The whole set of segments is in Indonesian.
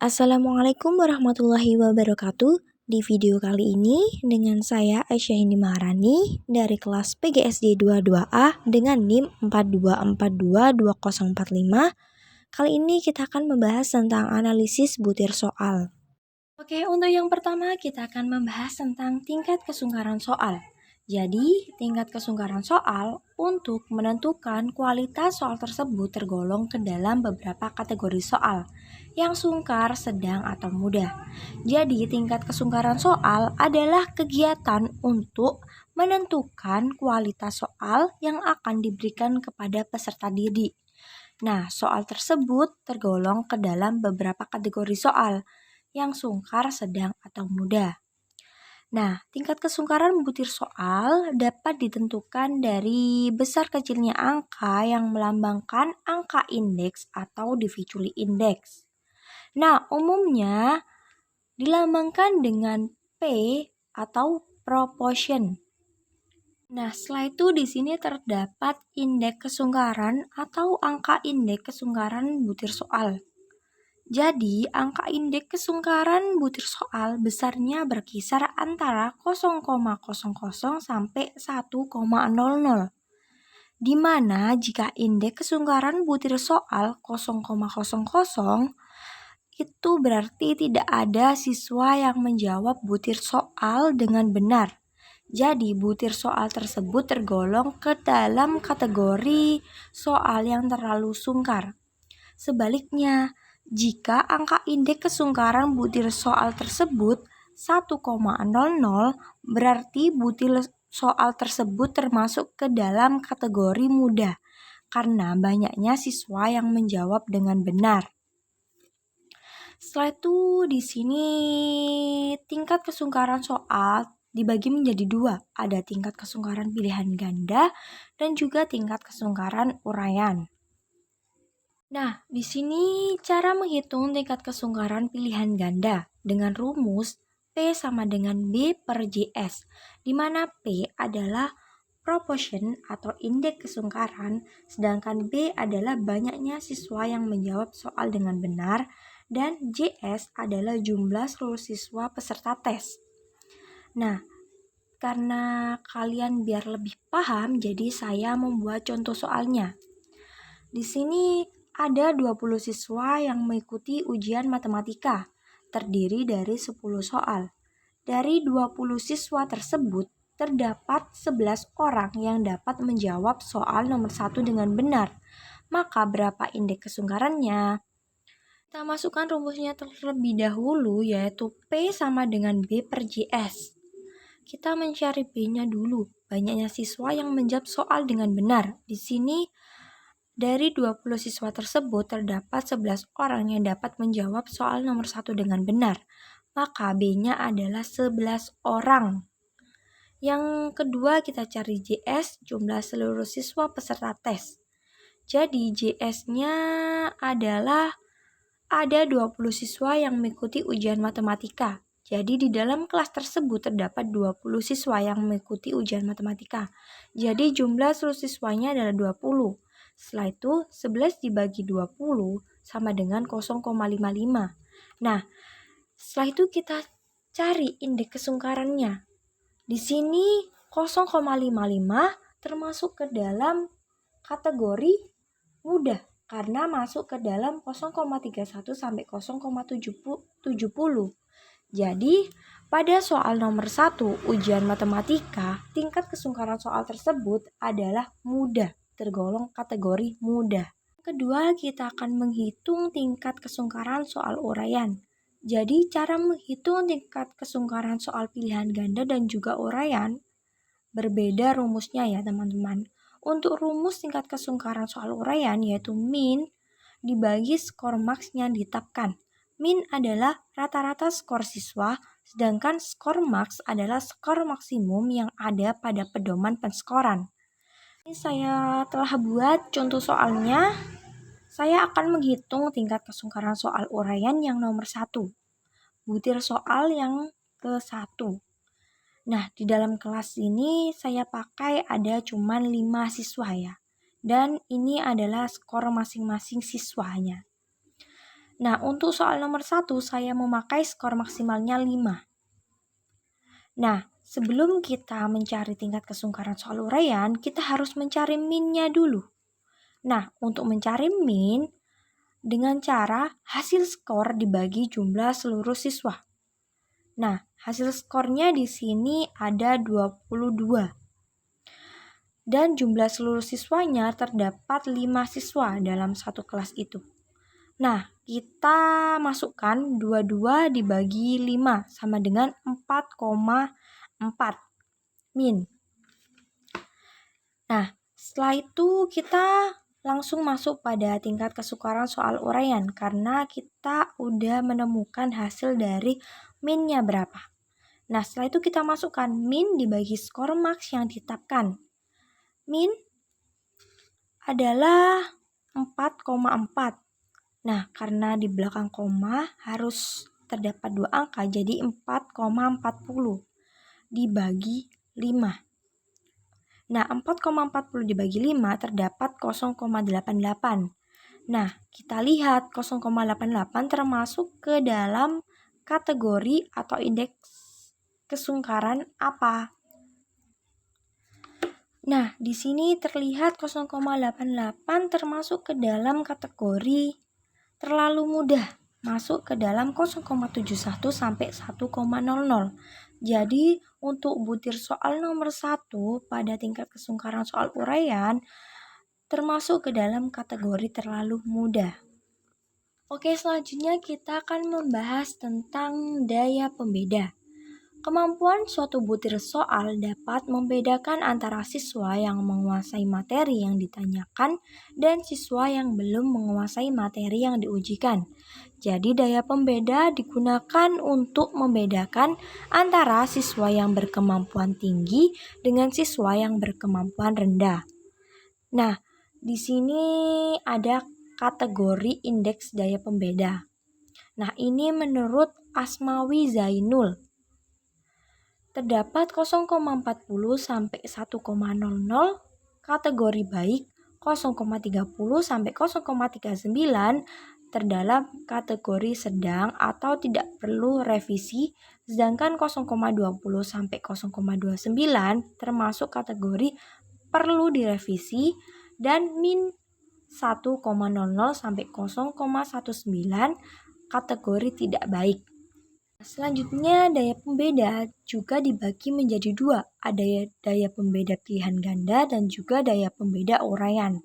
Assalamualaikum warahmatullahi wabarakatuh. Di video kali ini dengan saya Aisyah Hindi Maharani dari kelas PGSD 22A dengan NIM 42422045. Kali ini kita akan membahas tentang analisis butir soal. Oke, untuk yang pertama kita akan membahas tentang tingkat kesungkaran soal. Jadi, tingkat kesungkaran soal untuk menentukan kualitas soal tersebut tergolong ke dalam beberapa kategori soal, yang sungkar, sedang, atau mudah. Jadi, tingkat kesungkaran soal adalah kegiatan untuk menentukan kualitas soal yang akan diberikan kepada peserta didik. Nah, soal tersebut tergolong ke dalam beberapa kategori soal, yang sungkar, sedang, atau mudah. Nah, tingkat kesungkaran butir soal dapat ditentukan dari besar kecilnya angka yang melambangkan angka indeks atau Dirichlet index. Nah, umumnya dilambangkan dengan P atau proportion. Nah, setelah itu di sini terdapat indeks kesungkaran atau angka indeks kesungkaran butir soal. Jadi, angka indeks kesungkaran butir soal besarnya berkisar antara 0,00 sampai 1,00. Di mana jika indeks kesungkaran butir soal 0,00 itu berarti tidak ada siswa yang menjawab butir soal dengan benar. Jadi, butir soal tersebut tergolong ke dalam kategori soal yang terlalu sungkar. Sebaliknya, jika angka indeks kesungkaran butir soal tersebut 1,00, berarti butir soal tersebut termasuk ke dalam kategori mudah karena banyaknya siswa yang menjawab dengan benar. Setelah itu di sini tingkat kesungkaran soal dibagi menjadi dua. Ada tingkat kesungkaran pilihan ganda dan juga tingkat kesungkaran uraian. Nah, di sini cara menghitung tingkat kesungkaran pilihan ganda dengan rumus P sama dengan B per JS, di mana P adalah proportion atau indeks kesungkaran, sedangkan B adalah banyaknya siswa yang menjawab soal dengan benar, dan JS adalah jumlah seluruh siswa peserta tes. Nah, karena kalian biar lebih paham, jadi saya membuat contoh soalnya. Di sini ada 20 siswa yang mengikuti ujian matematika, terdiri dari 10 soal. Dari 20 siswa tersebut, terdapat 11 orang yang dapat menjawab soal nomor 1 dengan benar. Maka berapa indeks kesungkarannya? Kita masukkan rumusnya terlebih dahulu, yaitu P sama dengan B per JS. Kita mencari B-nya dulu, banyaknya siswa yang menjawab soal dengan benar. Di sini dari 20 siswa tersebut terdapat 11 orang yang dapat menjawab soal nomor 1 dengan benar. Maka B-nya adalah 11 orang. Yang kedua kita cari JS, jumlah seluruh siswa peserta tes. Jadi JS-nya adalah ada 20 siswa yang mengikuti ujian matematika. Jadi di dalam kelas tersebut terdapat 20 siswa yang mengikuti ujian matematika. Jadi jumlah seluruh siswanya adalah 20. Setelah itu 11 dibagi 20 sama dengan 0,55. Nah, setelah itu kita cari indeks kesungkarannya. Di sini 0,55 termasuk ke dalam kategori mudah karena masuk ke dalam 0,31 sampai 0,70. Jadi, pada soal nomor 1 ujian matematika, tingkat kesungkaran soal tersebut adalah mudah, tergolong kategori mudah. Kedua, kita akan menghitung tingkat kesungkaran soal uraian. Jadi, cara menghitung tingkat kesungkaran soal pilihan ganda dan juga uraian berbeda rumusnya ya teman-teman. Untuk rumus tingkat kesungkaran soal uraian yaitu min dibagi skor max yang ditetapkan. Min adalah rata-rata skor siswa, sedangkan skor max adalah skor maksimum yang ada pada pedoman penskoran. Ini saya telah buat contoh soalnya. Saya akan menghitung tingkat kesungkaran soal uraian yang nomor 1. Butir soal yang ke-1. Nah, di dalam kelas ini saya pakai ada cuma 5 siswa ya. Dan ini adalah skor masing-masing siswanya. Nah, untuk soal nomor 1 saya memakai skor maksimalnya 5. Nah, sebelum kita mencari tingkat kesungkaran soal uraian, kita harus mencari min-nya dulu. Nah, untuk mencari min, dengan cara hasil skor dibagi jumlah seluruh siswa. Nah, hasil skornya di sini ada 22. Dan jumlah seluruh siswanya terdapat 5 siswa dalam satu kelas itu. Nah, kita masukkan 22 dibagi 5 sama dengan 4,4 min. Nah, setelah itu kita langsung masuk pada tingkat kesukaran soal uraian karena kita udah menemukan hasil dari min-nya berapa. Nah, setelah itu kita masukkan min dibagi skor maks yang ditetapkan. Min adalah 4,4. Nah, karena di belakang koma harus terdapat 2 angka, jadi 4,40 dibagi 5. Nah, 4,40 dibagi 5 terdapat 0,88. Nah, kita lihat 0,88 termasuk ke dalam kategori atau indeks kesungkaran apa? Nah, di sini terlihat 0,88 termasuk ke dalam kategori terlalu mudah, masuk ke dalam 0,71 sampai 1,00. Jadi, untuk butir soal nomor 1 pada tingkat kesungkaran soal uraian termasuk ke dalam kategori terlalu mudah. Oke, selanjutnya kita akan membahas tentang daya pembeda. Kemampuan suatu butir soal dapat membedakan antara siswa yang menguasai materi yang ditanyakan dan siswa yang belum menguasai materi yang diujikan. Jadi daya pembeda digunakan untuk membedakan antara siswa yang berkemampuan tinggi dengan siswa yang berkemampuan rendah. Nah, di sini ada kategori indeks daya pembeda. Nah, ini menurut Asmawi Zainul. Terdapat 0,40 sampai 1,00 kategori baik, 0,30 sampai 0,39 terdalam kategori sedang atau tidak perlu revisi, sedangkan 0,20 sampai 0,29 termasuk kategori perlu direvisi dan min 1,00 sampai 0,19 kategori tidak baik. Selanjutnya, daya pembeda juga dibagi menjadi 2. Ada daya pembeda pilihan ganda dan juga daya pembeda uraian.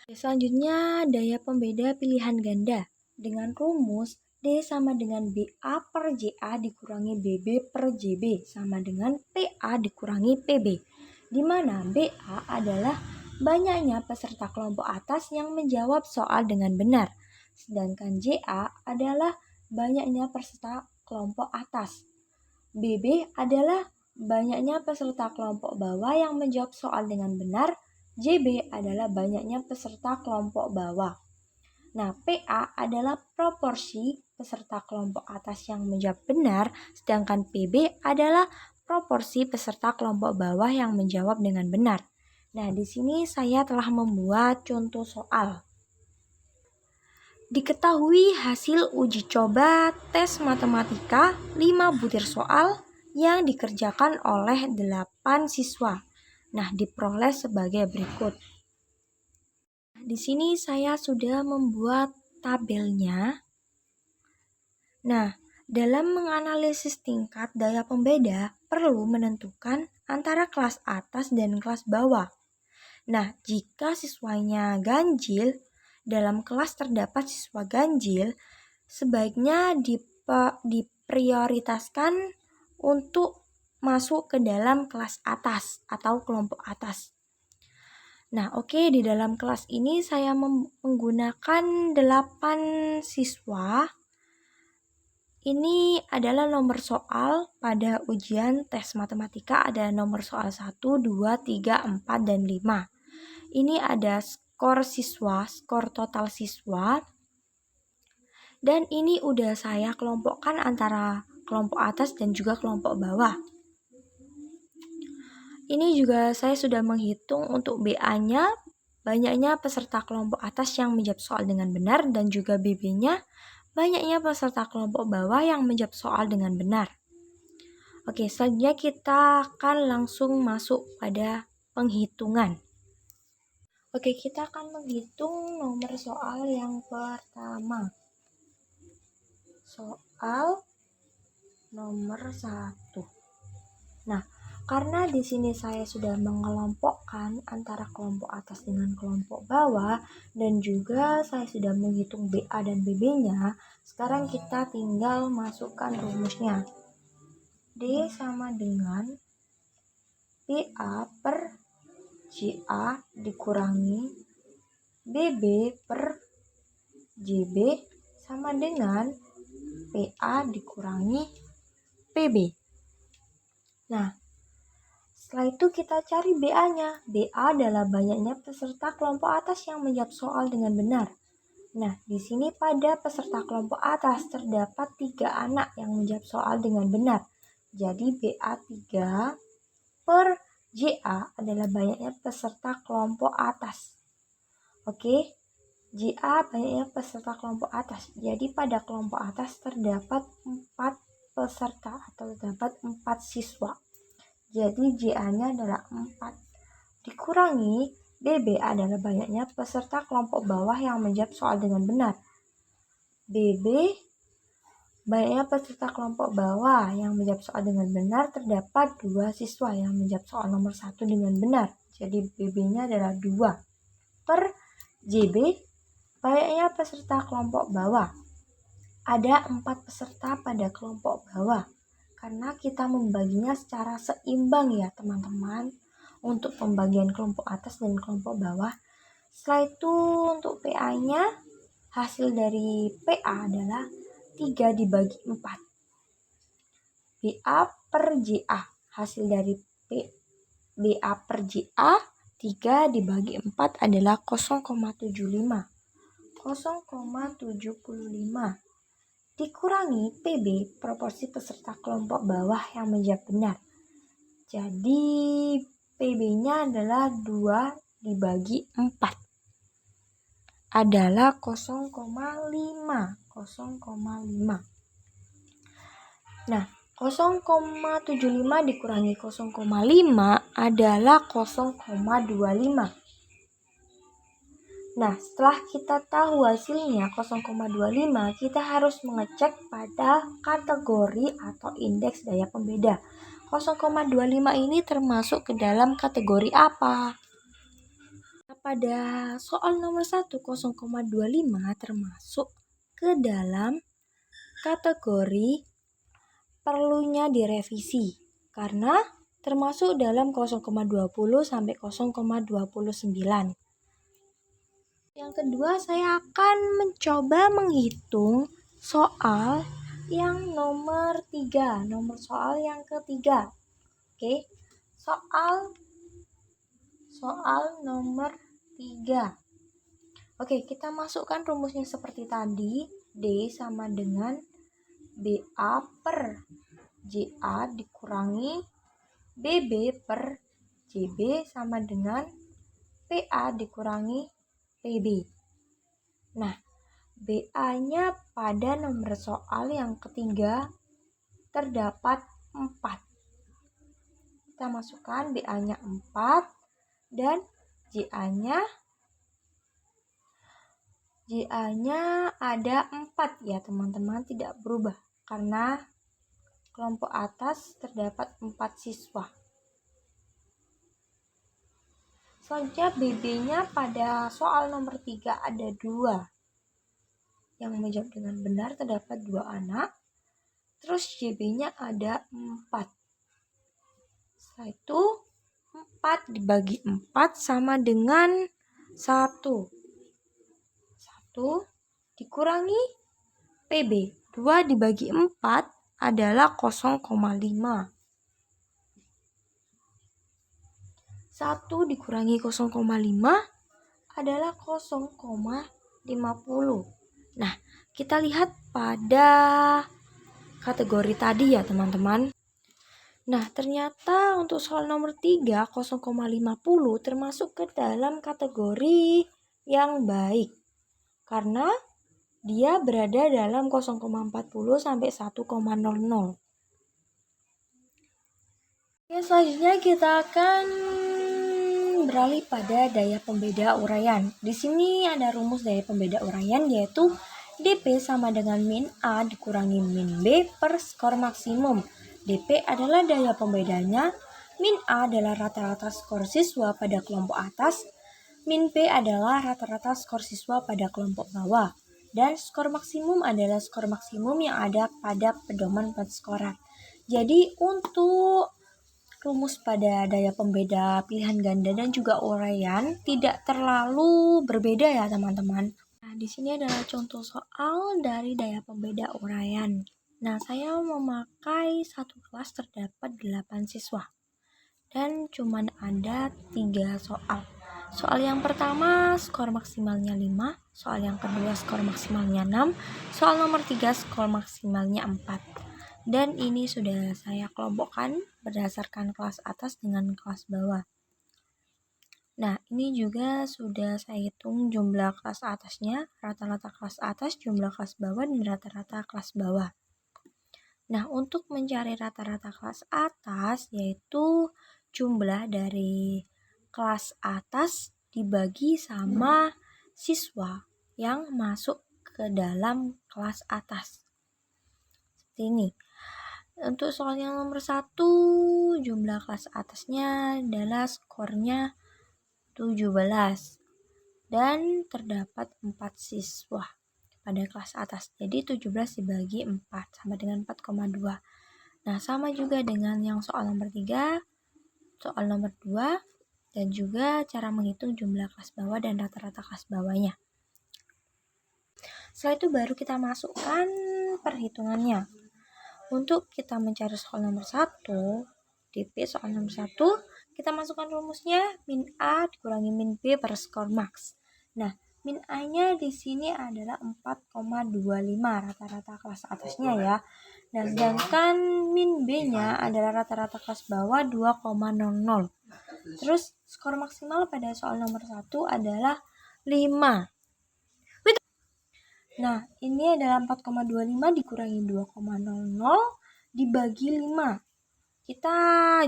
Selanjutnya, daya pembeda pilihan ganda dengan rumus D sama dengan BA per JA dikurangi BB per JB sama dengan PA dikurangi PB, di mana BA adalah banyaknya peserta kelompok atas yang menjawab soal dengan benar, sedangkan JA adalah banyaknya peserta kelompok atas. BB adalah banyaknya peserta kelompok bawah yang menjawab soal dengan benar. JB adalah banyaknya peserta kelompok bawah. Nah, PA adalah proporsi peserta kelompok atas yang menjawab benar, sedangkan PB adalah proporsi peserta kelompok bawah yang menjawab dengan benar. Nah, di sini saya telah membuat contoh soal. Diketahui hasil uji coba tes matematika 5 butir soal yang dikerjakan oleh 8 siswa. Nah, diperoleh sebagai berikut. Di sini saya sudah membuat tabelnya. Nah, dalam menganalisis tingkat daya pembeda perlu menentukan antara kelas atas dan kelas bawah. Nah, jika siswanya ganjil, dalam kelas terdapat siswa ganjil, sebaiknya diprioritaskan untuk masuk ke dalam kelas atas atau kelompok atas. Nah, oke, di dalam kelas ini saya menggunakan 8 siswa. Ini adalah nomor soal pada ujian tes matematika, ada nomor soal 1, 2, 3, 4, dan 5. Ini ada skor siswa, skor total siswa. Dan ini udah saya kelompokkan antara kelompok atas dan juga kelompok bawah. Ini juga saya sudah menghitung untuk BA-nya banyaknya peserta kelompok atas yang menjawab soal dengan benar, dan juga BB-nya banyaknya peserta kelompok bawah yang menjawab soal dengan benar. Oke, selanjutnya kita akan langsung masuk pada penghitungan. Oke, kita akan menghitung nomor soal yang pertama. Soal nomor 1. Nah, karena di sini saya sudah mengelompokkan antara kelompok atas dengan kelompok bawah, dan juga saya sudah menghitung BA dan BB-nya, sekarang kita tinggal masukkan rumusnya. D sama dengan PA per GA dikurangi BB per JB sama dengan PA dikurangi PB. Nah, setelah itu kita cari BA-nya. BA adalah banyaknya peserta kelompok atas yang menjawab soal dengan benar. Nah, di sini pada peserta kelompok atas terdapat 3 anak yang menjawab soal dengan benar. Jadi BA 3 per JA adalah banyaknya peserta kelompok atas. Oke, JA banyaknya peserta kelompok atas. Jadi pada kelompok atas terdapat 4 peserta atau terdapat 4 siswa. Jadi JA-nya adalah 4. Dikurangi BB adalah banyaknya peserta kelompok bawah yang menjawab soal dengan benar. BB banyaknya peserta kelompok bawah yang menjawab soal dengan benar, terdapat 2 siswa yang menjawab soal nomor 1 dengan benar. Jadi BB-nya adalah 2 per JB banyaknya peserta kelompok bawah. Ada 4 peserta pada kelompok bawah. Karena kita membaginya secara seimbang ya teman-teman, untuk pembagian kelompok atas dan kelompok bawah. Setelah itu untuk PA-nya, hasil dari PA adalah 3 dibagi 4. BA per JA, hasil dari BA per JA 3 dibagi 4 adalah 0,75. 0,75 dikurangi PB, proporsi peserta kelompok bawah yang menjawab benar. Jadi PB-nya adalah 2 dibagi 4 adalah 0,5. Nah, 0,75 dikurangi 0,5 adalah 0,25. Nah, setelah kita tahu hasilnya 0,25, kita harus mengecek pada kategori atau indeks daya pembeda. 0,25 ini termasuk ke dalam kategori apa? Pada soal nomor 1, 0,25 termasuk ke dalam kategori perlunya direvisi, karena termasuk dalam 0,20 sampai 0,29. Yang kedua, saya akan mencoba menghitung soal yang nomor 3, nomor soal yang ketiga. Oke, soal nomor 3. Oke, kita masukkan rumusnya seperti tadi. D sama dengan BA per JA dikurangi BB per JB sama dengan PA dikurangi PB. Nah, BA-nya pada nomor soal yang ketiga terdapat 4. Kita masukkan BA-nya 4 dan JA-nya ada 4 ya teman-teman, tidak berubah karena kelompok atas terdapat 4 siswa. Selanjutnya BB-nya pada soal nomor 3 ada 2. Yang menjawab dengan benar terdapat 2 anak. Terus JB-nya ada 4. Setelah itu 4 dibagi 4 sama dengan 1. 1 dikurangi PB. 2 dibagi 4 adalah 0,5. 1 dikurangi 0,5 adalah 0,50. Nah, kita lihat pada kategori tadi ya teman-teman. Nah, ternyata untuk soal nomor 3, 0,50 termasuk ke dalam kategori yang baik. Karena dia berada dalam 0,40 sampai 1,00. Oke, selanjutnya kita akan beralih pada daya pembeda uraian. Di sini ada rumus daya pembeda uraian yaitu dP sama dengan min A dikurangi min B per skor maksimum. dP adalah daya pembedanya, min A adalah rata-rata skor siswa pada kelompok atas, min B adalah rata-rata skor siswa pada kelompok bawah, dan skor maksimum adalah skor maksimum yang ada pada pedoman penskoran. Jadi untuk rumus pada daya pembeda pilihan ganda dan juga uraian tidak terlalu berbeda ya teman-teman. Nah, di sini adalah contoh soal dari daya pembeda uraian. Nah, saya memakai satu kelas terdapat 8 siswa dan cuman ada 3 soal. Soal yang pertama skor maksimalnya 5, soal yang kedua skor maksimalnya 6, soal nomor 3 skor maksimalnya 4. Dan ini sudah saya kelompokkan berdasarkan kelas atas dengan kelas bawah. Nah, ini juga sudah saya hitung jumlah kelas atasnya, rata-rata kelas atas, jumlah kelas bawah, dan rata-rata kelas bawah. Nah, untuk mencari rata-rata kelas atas, yaitu jumlah dari kelas atas dibagi sama siswa yang masuk ke dalam kelas atas. Seperti ini. Untuk soal yang nomor 1, jumlah kelas atasnya adalah skornya 17 dan terdapat 4 siswa pada kelas atas. Jadi 17 dibagi 4 sama dengan 4,2. Nah, sama juga dengan yang soal nomor 3, soal nomor 2, dan juga cara menghitung jumlah kelas bawah dan rata-rata kelas bawahnya. Setelah itu baru kita masukkan perhitungannya. Untuk kita mencari soal nomor 1, dP soal nomor 1, kita masukkan rumusnya min A dikurangi min B per skor max. Nah, min A-nya di sini adalah 4,25 rata-rata kelas atasnya ya. Nah, sedangkan min B-nya adalah rata-rata kelas bawah 2,00. Terus skor maksimal pada soal nomor 1 adalah 5. Nah, ini adalah 4,25 dikurangi 2,00 dibagi 5. Kita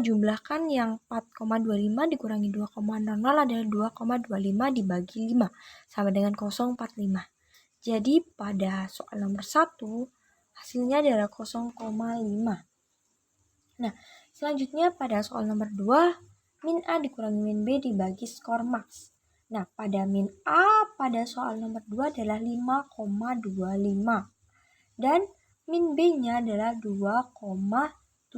jumlahkan yang 4,25 dikurangi 2,00 adalah 2,25 dibagi 5 sama dengan 0,45. Jadi pada soal nomor 1 hasilnya adalah 0,5. Nah, selanjutnya pada soal nomor 2, min A dikurangi min B dibagi skor max. Nah, pada min A pada soal nomor 2 adalah 5,25 dan min B-nya adalah 2,75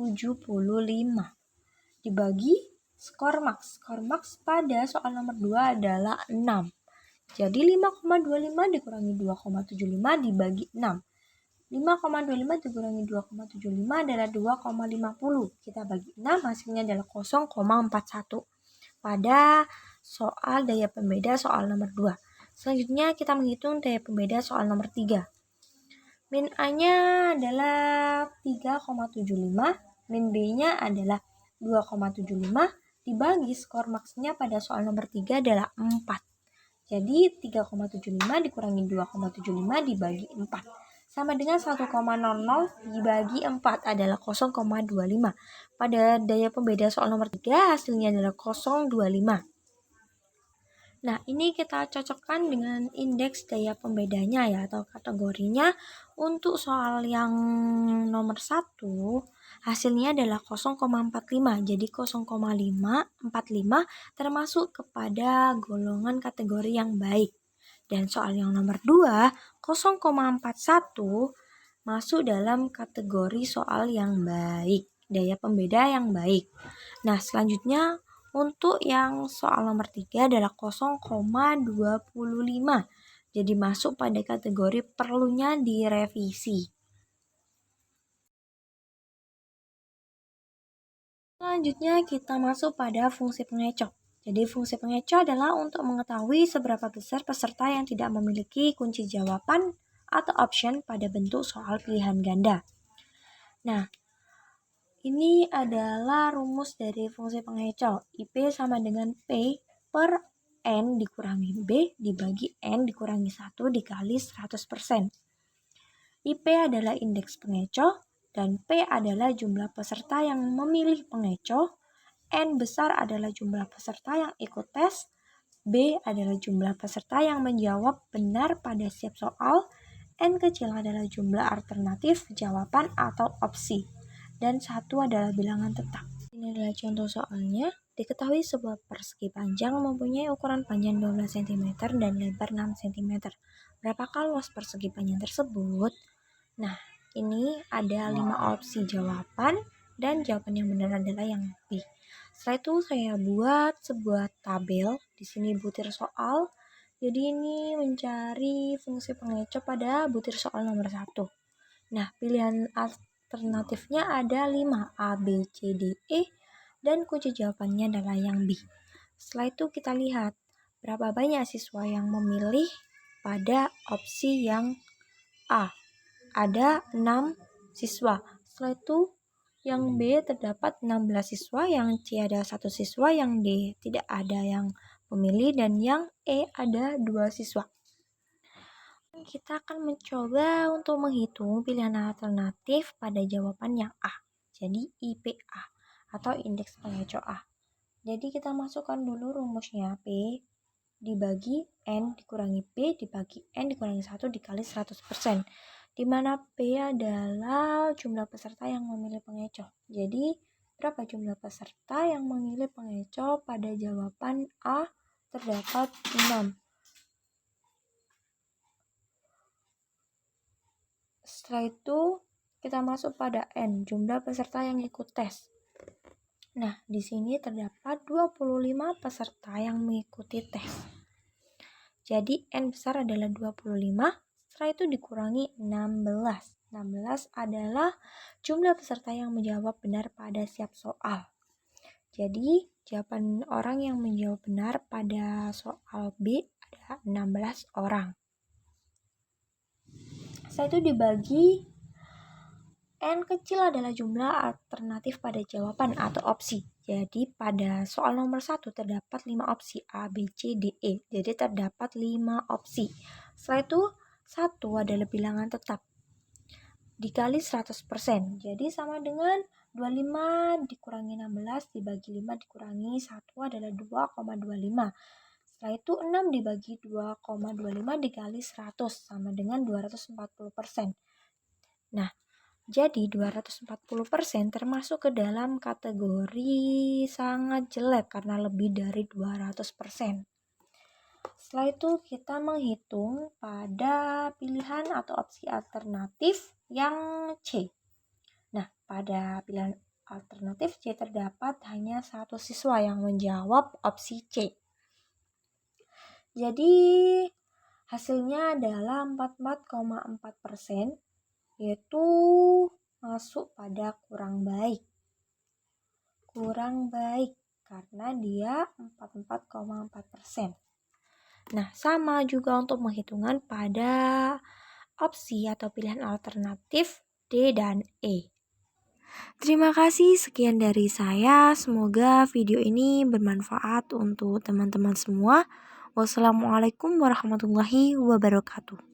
dibagi skor max. Skor max pada soal nomor 2 adalah 6. Jadi 5,25 dikurangi 2,75 dibagi 6. 5,25 dikurangi 2,75 adalah 2,50. Kita bagi 6 hasilnya adalah 0,41 pada soal daya pembeda soal nomor 2. Selanjutnya kita menghitung daya pembeda soal nomor 3. Min A-nya adalah 3,75, min B-nya adalah 2,75 dibagi skor maksnya pada soal nomor 3 adalah 4. Jadi 3,75 dikurangi 2,75 dibagi 4 sama dengan 1,00 dibagi 4 adalah 0,25. Pada daya pembeda soal nomor 3 hasilnya adalah 0,25. Nah, ini kita cocokkan dengan indeks daya pembedanya ya atau kategorinya. Untuk soal yang nomor 1 hasilnya adalah 0,45. Jadi 0,545 termasuk kepada golongan kategori yang baik. Dan soal yang nomor 2, 0,41 masuk dalam kategori soal yang baik, daya pembeda yang baik. Nah, selanjutnya untuk yang soal nomor 3 adalah 0,25. Jadi masuk pada kategori perlunya direvisi. Selanjutnya kita masuk pada fungsi pengecoh. Jadi fungsi pengecoh adalah untuk mengetahui seberapa besar peserta yang tidak memiliki kunci jawaban atau option pada bentuk soal pilihan ganda. Nah, Ini adalah rumus dari fungsi pengecoh. IP sama dengan P per N dikurangi B dibagi N dikurangi 1 dikali 100%. IP adalah indeks pengecoh dan P adalah jumlah peserta yang memilih pengecoh. N besar adalah jumlah peserta yang ikut tes. B adalah jumlah peserta yang menjawab benar pada setiap soal. N kecil adalah jumlah alternatif jawaban atau opsi. Dan 1 adalah bilangan tetap. Ini adalah contoh soalnya. Diketahui sebuah persegi panjang mempunyai ukuran panjang 12 cm dan lebar 6 cm. Berapakah luas persegi panjang tersebut? Nah, ini ada 5 opsi jawaban dan jawaban yang benar adalah yang B. Setelah itu saya buat sebuah tabel. Di sini butir soal. Jadi ini mencari fungsi pengecoh pada butir soal nomor 1. Nah, pilihan alternatifnya ada 5, A, B, C, D, E, dan kunci jawabannya adalah yang B. Setelah itu kita lihat berapa banyak siswa yang memilih pada opsi yang A. Ada 6 siswa. Setelah itu yang B terdapat 16 siswa, yang C ada 1 siswa, yang D tidak ada yang memilih, dan yang E ada 2 siswa. Kita akan mencoba untuk menghitung pilihan alternatif pada jawaban yang A. Jadi IPA atau indeks pengecoh A. Jadi kita masukkan dulu rumusnya P dibagi N dikurangi P dibagi N dikurangi 1 dikali 100%. Di mana P adalah jumlah peserta yang memilih pengecoh. Jadi berapa jumlah peserta yang memilih pengecoh pada jawaban A? Terdapat 6. Setelah itu kita masuk pada N, jumlah peserta yang ikut tes. Nah, di sini terdapat 25 peserta yang mengikuti tes. Jadi N besar adalah 25, setelah itu dikurangi 16. 16 adalah jumlah peserta yang menjawab benar pada setiap soal. Jadi jawaban orang yang menjawab benar pada soal B ada 16 orang. Setelah itu dibagi, N kecil adalah jumlah alternatif pada jawaban atau opsi. Jadi pada soal nomor 1 terdapat 5 opsi A, B, C, D, E. Jadi terdapat 5 opsi. Setelah itu 1 adalah bilangan tetap dikali 100%. Jadi sama dengan 25 dikurangi 16 dibagi 5 dikurangi 1 adalah 2,25. Setelah itu 6 dibagi 2,25 dikali 100 sama dengan 240%. Nah, jadi 240% termasuk ke dalam kategori sangat jelek karena lebih dari 200%. Setelah itu kita menghitung pada pilihan atau opsi alternatif yang C. Nah, pada pilihan alternatif C terdapat hanya 1 siswa yang menjawab opsi C. Jadi hasilnya adalah 44,4%, yaitu masuk pada kurang baik. Kurang baik karena dia 44,4%. Nah, sama juga untuk menghitungan pada opsi atau pilihan alternatif D dan E. Terima kasih, sekian dari saya. Semoga video ini bermanfaat untuk teman-teman semua. Wassalamualaikum warahmatullahi wabarakatuh.